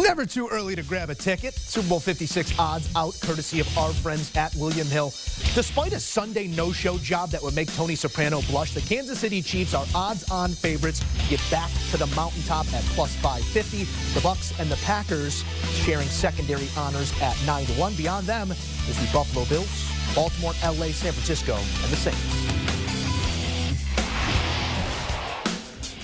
Never too early to grab a ticket. Super Bowl 56 odds out courtesy of our friends at William Hill. Despite a Sunday no-show job that would make Tony Soprano blush, the Kansas City Chiefs are odds-on favorites to get back to the mountaintop at plus 550. The Bucs and the Packers sharing secondary honors at 9-1. Beyond them is the Buffalo Bills, Baltimore, LA, San Francisco, and the Saints.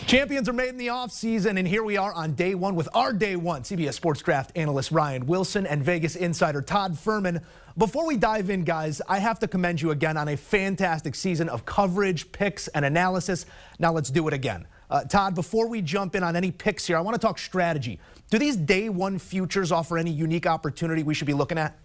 Champions are made in the offseason, and here we are on day one with our day one CBS Sports Draft analyst Ryan Wilson and Vegas insider Todd Fuhrman. Before we dive in, guys, I have to commend you again on a fantastic season of coverage, picks, and analysis. Now let's do it again. Todd, before we jump in on any picks here, I want to talk strategy. Do these day one futures offer any unique opportunity we should be looking at?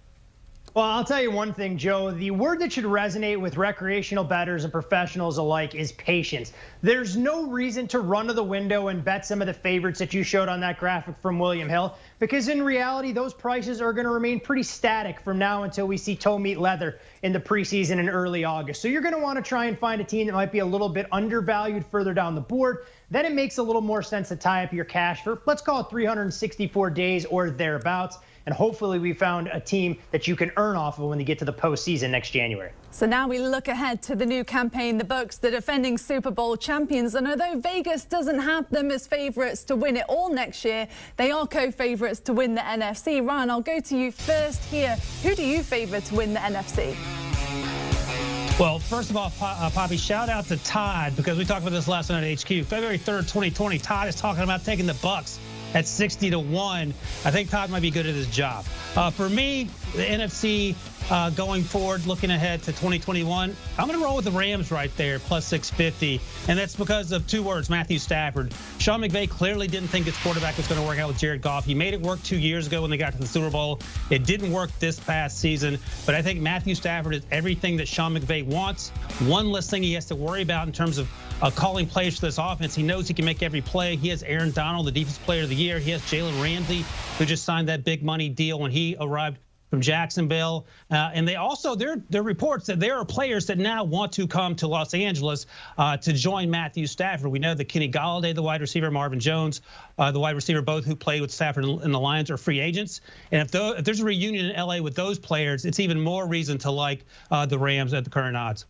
Well, I'll tell you one thing, Joe. The word that should resonate with recreational bettors and professionals alike is patience. There's no reason to run to the window and bet some of the favorites that you showed on that graphic from William Hill, because in reality, those prices are going to remain pretty static from now until we see toe meet leather in the preseason in early August. So you're going to want to try and find a team that might be a little bit undervalued further down the board. Then it makes a little more sense to tie up your cash for, let's call it 364 days or thereabouts. And hopefully we found a team that you can earn off of when you get to the postseason next January. So now we look ahead to the new campaign. The Bucs, the defending Super Bowl champions. And although Vegas doesn't have them as favorites to win it all next year, they are co-favorites to win the NFC. Ryan, I'll go to you first here. Who do you favor to win the NFC? Well, first of all, Poppy, shout out to Todd, because we talked about this last night at HQ. February 3rd, 2020, Todd is talking about taking the Bucs at 60-1. I think Todd might be good at his job. For me, the NFC going forward, looking ahead to 2021, I'm going to roll with the Rams right there, plus 650. And that's because of two words, Matthew Stafford. Sean McVay clearly didn't think his quarterback was going to work out with Jared Goff. He made it work 2 years ago when they got to the Super Bowl. It didn't work this past season. But I think Matthew Stafford is everything that Sean McVay wants. One less thing he has to worry about in terms of calling plays for this offense. He knows he can make every play. He has Aaron Donald, the Defensive Player of the Year. He has Jalen Ramsey, who just signed that big money deal when he arrived from Jacksonville. And they also, there are reports that there are players that now want to come to Los Angeles to join Matthew Stafford. We know that Kenny Golladay, the wide receiver, Marvin Jones, the wide receiver, both who played with Stafford and the Lions, are free agents. And if there's a reunion in LA with those players, it's even more reason to like the Rams at the current odds.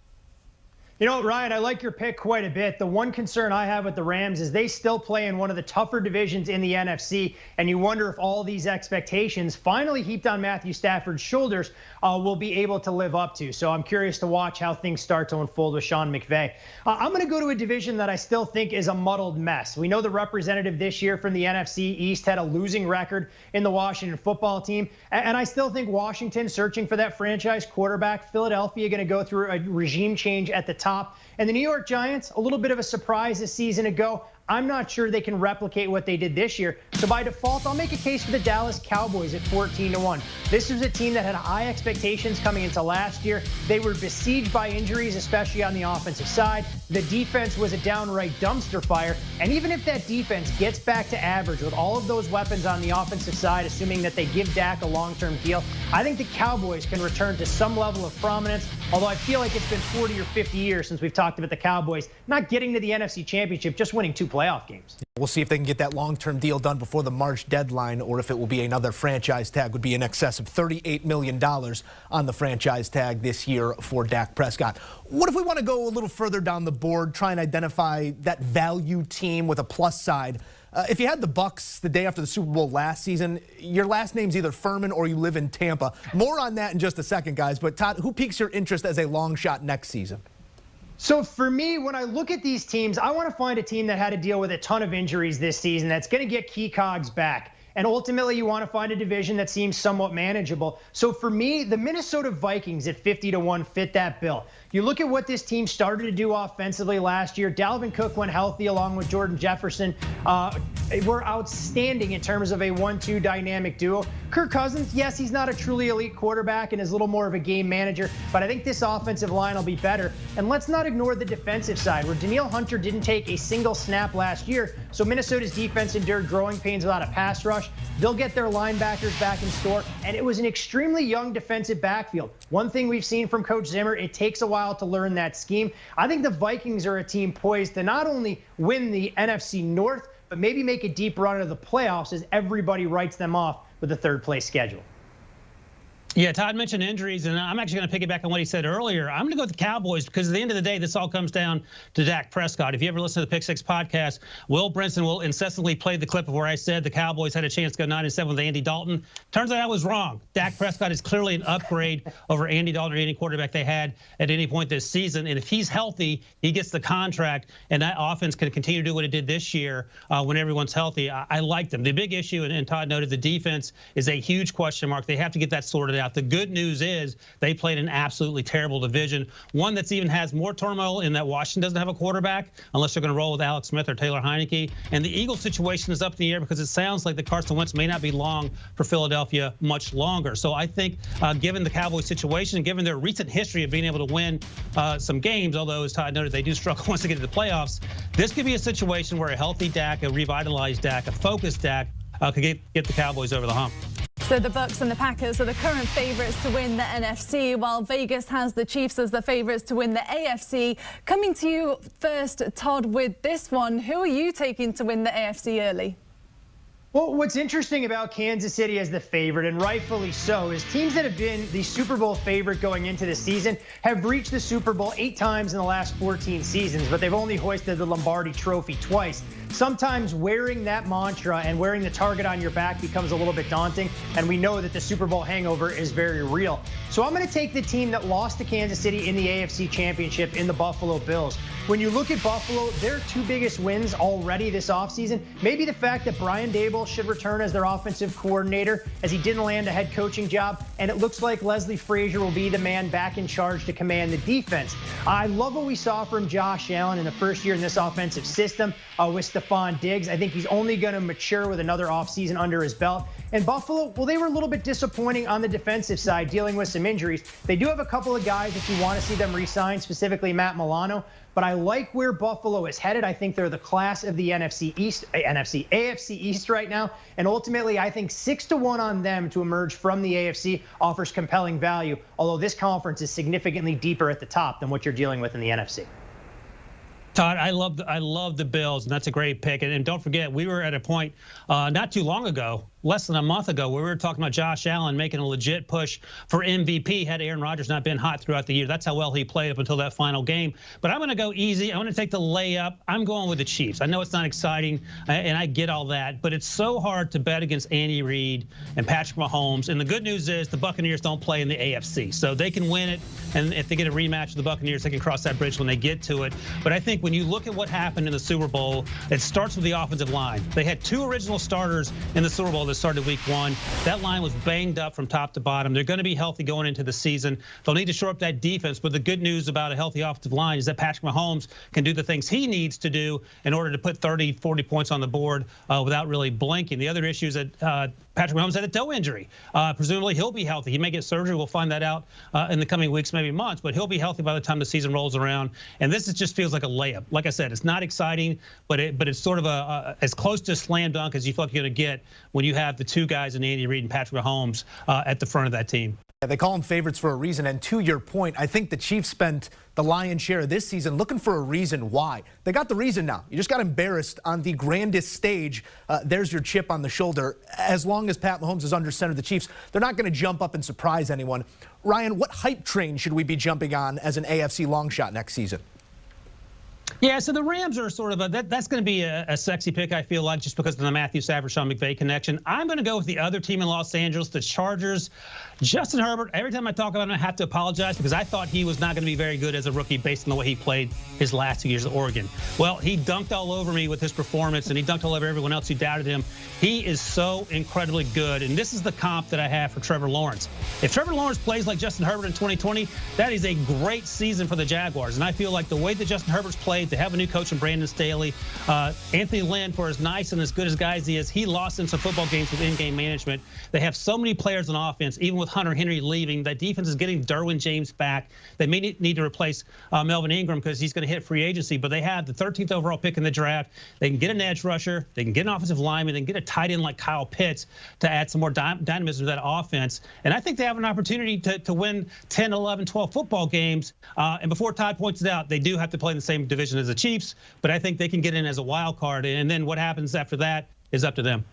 You know, Ryan, I like your pick quite a bit. The one concern I have with the Rams is they still play in one of the tougher divisions in the NFC, and you wonder if all these expectations finally heaped on Matthew Stafford's shoulders will be able to live up to. So I'm curious to watch how things start to unfold with Sean McVay. I'm going to go to a division that I still think is a muddled mess. We know the representative this year from the NFC East had a losing record in the Washington football team, and I still think Washington searching for that franchise quarterback. Philadelphia going to go through a regime change at the top. And the New York Giants, a little bit of a surprise this season ago. I'm not sure they can replicate what they did this year. So by default, I'll make a case for the Dallas Cowboys at 14-1. This was a team that had high expectations coming into last year. They were besieged by injuries, especially on the offensive side. The defense was a downright dumpster fire. And even if that defense gets back to average with all of those weapons on the offensive side, assuming that they give Dak a long-term deal, I think the Cowboys can return to some level of prominence. Although I feel like it's been 40 or 50 years since we've talked about the Cowboys not getting to the NFC Championship, just winning 2 playoff games. We'll see if they can get that long-term deal done before the March deadline, or if it will be another franchise tag. Would be in excess of $38 million on the franchise tag this year for Dak Prescott. What if we want to go a little further down the board, try and identify that value team with a plus side? If you had the Bucs the day after the Super Bowl last season, your last name's either Fuhrman or you live in Tampa. More on that in just a second, guys. But Todd, who piques your interest as a long shot next season? So for me, when I look at these teams, I want to find a team that had to deal with a ton of injuries this season that's going to get key cogs back. And ultimately, you want to find a division that seems somewhat manageable. So for me, the Minnesota Vikings at 50-1 fit that bill. You look at what this team started to do offensively last year. Dalvin Cook went healthy along with Jordan Jefferson. Were outstanding in terms of a 1-2 dynamic duo. Kirk Cousins, yes, he's not a truly elite quarterback and is a little more of a game manager, but I think this offensive line will be better. And let's not ignore the defensive side, where Danielle Hunter didn't take a single snap last year, so Minnesota's defense endured growing pains without a pass rush. They'll get their linebackers back in store, and it was an extremely young defensive backfield. One thing we've seen from Coach Zimmer, it takes a while to learn that scheme. I think the Vikings are a team poised to not only win the NFC North, but maybe make a deep run into the playoffs as everybody writes them off with a third-place schedule. Yeah, Todd mentioned injuries, and I'm actually going to piggyback on what he said earlier. I'm going to go with the Cowboys because at the end of the day, this all comes down to Dak Prescott. If you ever listen to the Pick Six podcast, Will Brinson will incessantly play the clip of where I said the Cowboys had a chance to go 9-7 with Andy Dalton. Turns out I was wrong. Dak Prescott is clearly an upgrade over Andy Dalton or any quarterback they had at any point this season. And if he's healthy, he gets the contract, and that offense can continue to do what it did this year when everyone's healthy. I like them. The big issue, and Todd noted, the defense is a huge question mark. They have to get that sorted out. The good news is they played an absolutely terrible division, one that's even has more turmoil in that Washington doesn't have a quarterback unless they're going to roll with Alex Smith or Taylor Heineke. And the Eagles situation is up in the air because it sounds like the Carson Wentz may not be long for Philadelphia much longer. So I think given the Cowboys situation and given their recent history of being able to win some games, although as Todd noted, they do struggle once they get to the playoffs, this could be a situation where a healthy Dak, a revitalized Dak, a focused Dak could get the Cowboys over the hump. So the Bucs and the Packers are the current favorites to win the NFC, while Vegas has the Chiefs as the favorites to win the AFC. Coming to you first, Todd, with this one. Who are you taking to win the AFC early? Well, what's interesting about Kansas City as the favorite, and rightfully so, is teams that have been the Super Bowl favorite going into the season have reached the Super Bowl 8 times in the last 14 seasons, but they've only hoisted the Lombardi Trophy twice. Sometimes wearing that mantra and wearing the target on your back becomes a little bit daunting, and we know that the Super Bowl hangover is very real. So I'm going to take the team that lost to Kansas City in the AFC Championship in the Buffalo Bills. When you look at Buffalo, their 2 biggest wins already this offseason, maybe the fact that Brian Daboll should return as their offensive coordinator as he didn't land a head coaching job, and it looks like Leslie Frazier will be the man back in charge to command the defense. I love what we saw from Josh Allen in the first year in this offensive system with Stephon Diggs. I think he's only going to mature with another offseason under his belt. And Buffalo, well, they were a little bit disappointing on the defensive side, dealing with some injuries. They do have a couple of guys that you want to see them re-sign, specifically Matt Milano. But I like where Buffalo is headed. I think they're the class of the AFC East right now. And ultimately, I think 6-1 on them to emerge from the AFC offers compelling value, although this conference is significantly deeper at the top than what you're dealing with in the NFC. Todd, I love the Bills, and that's a great pick. And don't forget, we were at a point not too long ago, less than a month ago, where we were talking about Josh Allen making a legit push for MVP had Aaron Rodgers not been hot throughout the year. That's how well he played up until that final game. But I'm going to go easy. I'm going to take the layup. I'm going with the Chiefs. I know it's not exciting, and I get all that, but it's so hard to bet against Andy Reid and Patrick Mahomes. And the good news is the Buccaneers don't play in the AFC, so they can win it. And if they get a rematch with the Buccaneers, they can cross that bridge when they get to it. But I think when you look at what happened in the Super Bowl, it starts with the offensive line. They had 2 original starters in the Super Bowl that started week 1. That line was banged up from top to bottom. They're going to be healthy going into the season. They'll need to shore up that defense. But the good news about a healthy offensive line is that Patrick Mahomes can do the things he needs to do in order to put 30, 40 points on the board without really blinking. The other issue is that Patrick Mahomes had a toe injury. Presumably he'll be healthy. He may get surgery. We'll find that out in the coming weeks, maybe months, but he'll be healthy by the time the season rolls around. And this just feels like a layup. Like I said, it's not exciting, but it's sort of as close to a slam dunk as you feel like you're going to get when you have the 2 guys in Andy Reid and Patrick Mahomes at the front of that team. Yeah, they call them favorites for a reason. And to your point, I think the Chiefs spent the lion's share of this season looking for a reason why. They got the reason now. You just got embarrassed on the grandest stage. There's your chip on the shoulder. As long as Pat Mahomes is under center of the Chiefs, they're not going to jump up and surprise anyone. Ryan, what hype train should we be jumping on as an AFC long shot next season? Yeah, so the Rams are sort of that's going to be a sexy pick, I feel like, just because of the Matthew Stafford, Sean McVay connection. I'm going to go with the other team in Los Angeles, the Chargers. Justin Herbert, every time I talk about him, I have to apologize because I thought he was not going to be very good as a rookie based on the way he played his last 2 years at Oregon. Well, he dunked all over me with his performance, and he dunked all over everyone else who doubted him. He is so incredibly good, and this is the comp that I have for Trevor Lawrence. If Trevor Lawrence plays like Justin Herbert in 2020, that is a great season for the Jaguars, and I feel like the way that Justin Herbert's played, they have a new coach in Brandon Staley. Anthony Lynn, for as nice and as good as guys he is, he lost in some football games with in-game management. They have so many players on offense, even with Hunter Henry leaving. That defense is getting Derwin James back. They may need to replace Melvin Ingram because he's going to hit free agency, but they have the 13th overall pick in the draft. They can get an edge rusher. They can get an offensive lineman. They can get a tight end like Kyle Pitts to add some more dynamism to that offense. And I think they have an opportunity to win 10, 11, 12 football games. And before Todd points it out, they do have to play in the same division division as the Chiefs, but I think they can get in as a wild card. And then what happens after that is up to them.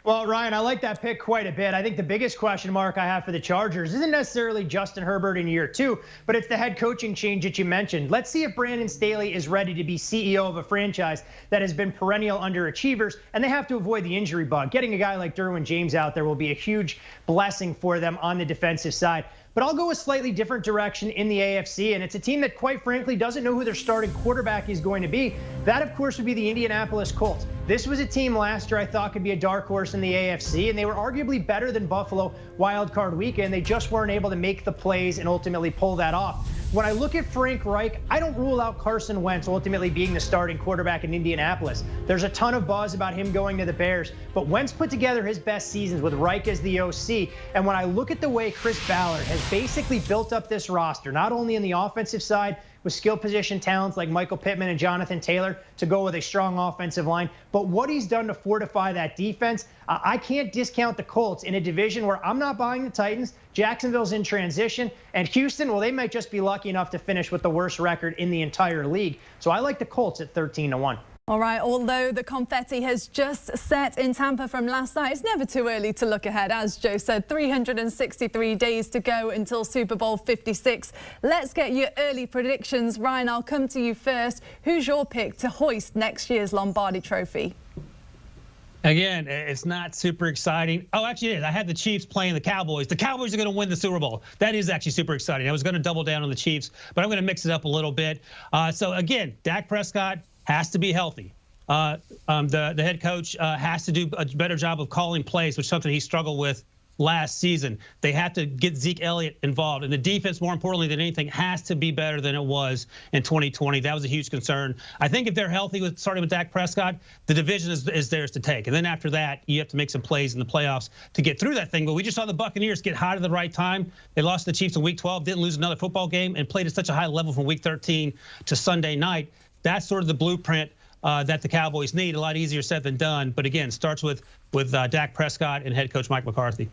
Well, Ryan, I like that pick quite a bit. I think the biggest question mark I have for the Chargers isn't necessarily Justin Herbert in year 2, but it's the head coaching change that you mentioned. Let's see if Brandon Staley is ready to be CEO of a franchise that has been perennial underachievers, and they have to avoid the injury bug. Getting a guy like Derwin James out there will be a huge blessing for them on the defensive side. But I'll go a slightly different direction in the AFC, and it's a team that, quite frankly, doesn't know who their starting quarterback is going to be. That, of course, would be the Indianapolis Colts. This was a team last year I thought could be a dark horse in the AFC, and they were arguably better than Buffalo wild card weekend. They just weren't able to make the plays and ultimately pull that off. When I look at Frank Reich, I don't rule out Carson Wentz ultimately being the starting quarterback in Indianapolis. There's a ton of buzz about him going to the Bears, but Wentz put together his best seasons with Reich as the OC. And when I look at the way Chris Ballard has basically built up this roster, not only in the offensive side, with skill position talents like Michael Pittman and Jonathan Taylor to go with a strong offensive line, but what he's done to fortify that defense, I can't discount the Colts in a division where I'm not buying the Titans. Jacksonville's in transition, and Houston, well, they might just be lucky enough to finish with the worst record in the entire league. So I like the Colts at 13-1. All right, although the confetti has just set in Tampa from last night, it's never too early to look ahead. As Joe said, 363 days to go until Super Bowl 56. Let's get your early predictions. Ryan, I'll come to you first. Who's your pick to hoist next year's Lombardi Trophy? Again, it's not super exciting. Oh, actually it is. I had the Chiefs playing the Cowboys. The Cowboys are going to win the Super Bowl. That is actually super exciting. I was going to double down on the Chiefs, but I'm going to mix it up a little bit. So again, Dak Prescott has to be healthy. The head coach has to do a better job of calling plays, which is something he struggled with last season. They have to get Zeke Elliott involved. And the defense, more importantly than anything, has to be better than it was in 2020. That was a huge concern. I think if they're healthy, starting with Dak Prescott, the division is theirs to take. And then after that, you have to make some plays in the playoffs to get through that thing. But we just saw the Buccaneers get hot at the right time. They lost to the Chiefs in Week 12, didn't lose another football game, and played at such a high level from Week 13 to Sunday night. That's sort of the blueprint that the Cowboys need. A lot easier said than done. But again, starts with Dak Prescott and head coach Mike McCarthy.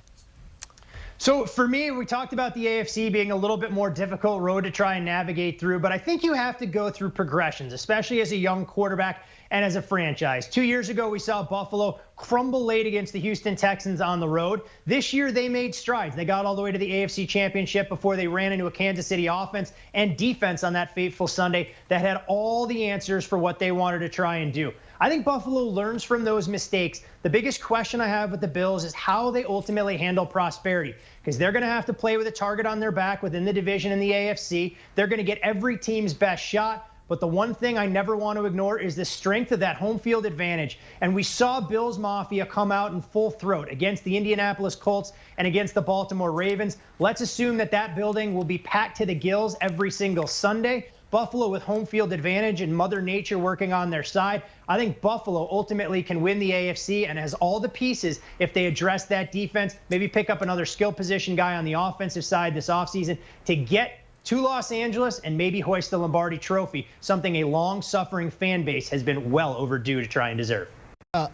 So for me, we talked about the AFC being a little bit more difficult road to try and navigate through, but I think you have to go through progressions, especially as a young quarterback and as a franchise. 2 years ago, we saw Buffalo crumble late against the Houston Texans on the road. This year, they made strides. They got all the way to the AFC Championship before they ran into a Kansas City offense and defense on that fateful Sunday that had all the answers for what they wanted to try and do. I think Buffalo learns from those mistakes. The biggest question I have with the Bills is how they ultimately handle prosperity, because they're going to have to play with a target on their back within the division in the AFC. They're going to get every team's best shot. But the one thing I never want to ignore is the strength of that home field advantage. And we saw Bills Mafia come out in full throat against the Indianapolis Colts and against the Baltimore Ravens. Let's assume that that building will be packed to the gills every single Sunday. Buffalo with home field advantage and Mother Nature working on their side. I think Buffalo ultimately can win the AFC and has all the pieces if they address that defense, maybe pick up another skill position guy on the offensive side this offseason to get to Los Angeles and maybe hoist the Lombardi Trophy, something a long-suffering fan base has been well overdue to try and deserve.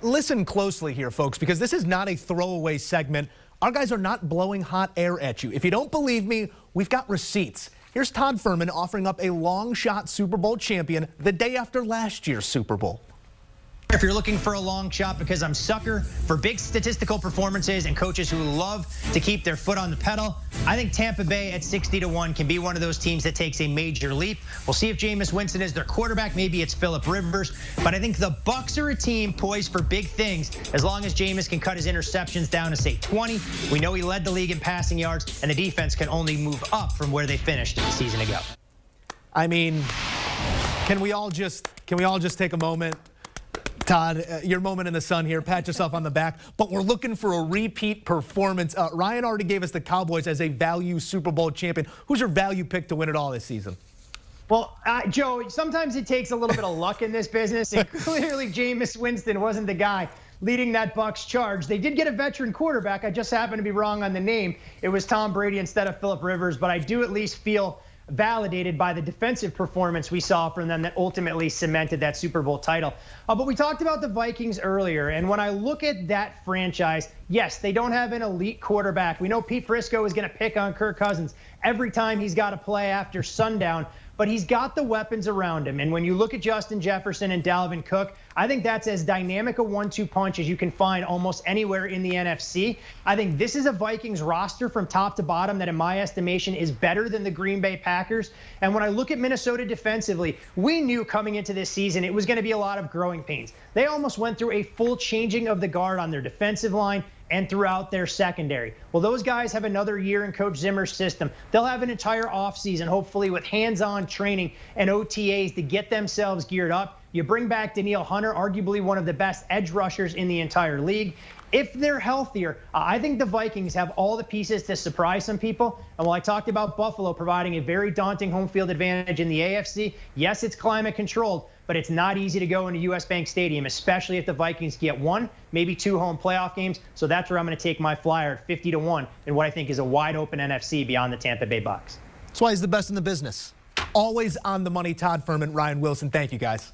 Listen closely here, folks, because this is not a throwaway segment. Our guys are not blowing hot air at you. If you don't believe me, we've got receipts. Here's Todd Fuhrman offering up a long-shot Super Bowl champion the day after last year's Super Bowl. If you're looking for a long shot, because I'm sucker for big statistical performances and coaches who love to keep their foot on the pedal, I think Tampa Bay at 60-1 can be one of those teams that takes a major leap. We'll see if Jameis Winston is their quarterback. Maybe it's Phillip Rivers. But I think the Bucs are a team poised for big things as long as Jameis can cut his interceptions down to, say, 20. We know he led the league in passing yards, and the defense can only move up from where they finished a season ago. I mean, can we all just take a moment? Todd, your moment in the sun here. Pat yourself on the back. But we're looking for a repeat performance. Ryan already gave us the Cowboys as a value Super Bowl champion. Who's your value pick to win it all this season? Well, Joe, sometimes it takes a little bit of luck in this business, and clearly Jameis Winston wasn't the guy leading that Bucs charge. They did get a veteran quarterback. I just happen to be wrong on the name. It was Tom Brady instead of Phillip Rivers, but I do at least feel validated by the defensive performance we saw from them that ultimately cemented that Super Bowl title. But we talked about the Vikings earlier, and when I look at that franchise, yes, they don't have an elite quarterback. We know Pete Prisco is going to pick on Kirk Cousins every time he's got to play after sundown. but he's got the weapons around him. And when you look at Justin Jefferson and Dalvin Cook, I think that's as dynamic a 1-2 punch as you can find almost anywhere in the NFC. I think this is a Vikings roster from top to bottom that, in my estimation, is better than the Green Bay Packers. And when I look at Minnesota defensively, we knew coming into this season it was going to be a lot of growing pains. They almost went through a full changing of the guard on their defensive line and throughout their secondary. Well, those guys have another year in Coach Zimmer's system. They'll have an entire offseason, hopefully, with hands-on training and OTAs to get themselves geared up. You bring back Danielle Hunter, arguably one of the best edge rushers in the entire league. If they're healthier, I think the Vikings have all the pieces to surprise some people. And while I talked about Buffalo providing a very daunting home field advantage in the AFC, yes, it's climate controlled, but it's not easy to go into US Bank Stadium, especially if the Vikings get 1, maybe 2 home playoff games. So that's where I'm going to take my flyer at 50-1 in what I think is a wide open NFC beyond the Tampa Bay Bucs. That's why he's the best in the business. Always on the money. Todd Fuhrman, Ryan Wilson. Thank you, guys.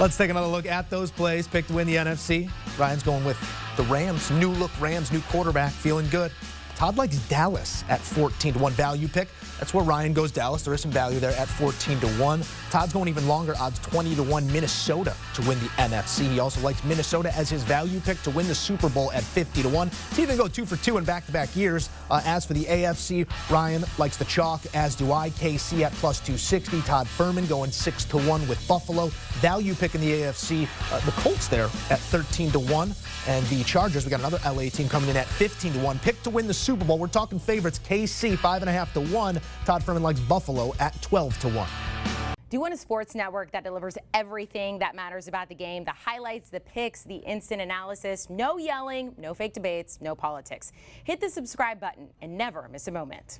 Let's take another look at those plays. Picked to win the NFC. Ryan's going with the Rams. New look Rams, new quarterback, feeling good. Todd likes Dallas at 14-1 value pick. That's where Ryan goes Dallas. There is some value there at 14-1. Todd's going even longer odds, 20-1 Minnesota to win the NFC. He also likes Minnesota as his value pick to win the Super Bowl at 50-1. To even go 2 for 2 in back-to-back years. As for the AFC, Ryan likes the chalk, as do I. KC at +260. Todd Fuhrman going 6-1 with Buffalo. Value pick in the AFC, the Colts there at 13-1. And the Chargers, we got another LA team coming in at 15-1. Pick to win the Super Bowl. We're talking favorites. KC 5.5-1. Todd Fuhrman likes Buffalo at 12-1. Do you want a sports network that delivers everything that matters about the game? The highlights, the picks, the instant analysis, no yelling, no fake debates, no politics. Hit the subscribe button and never miss a moment.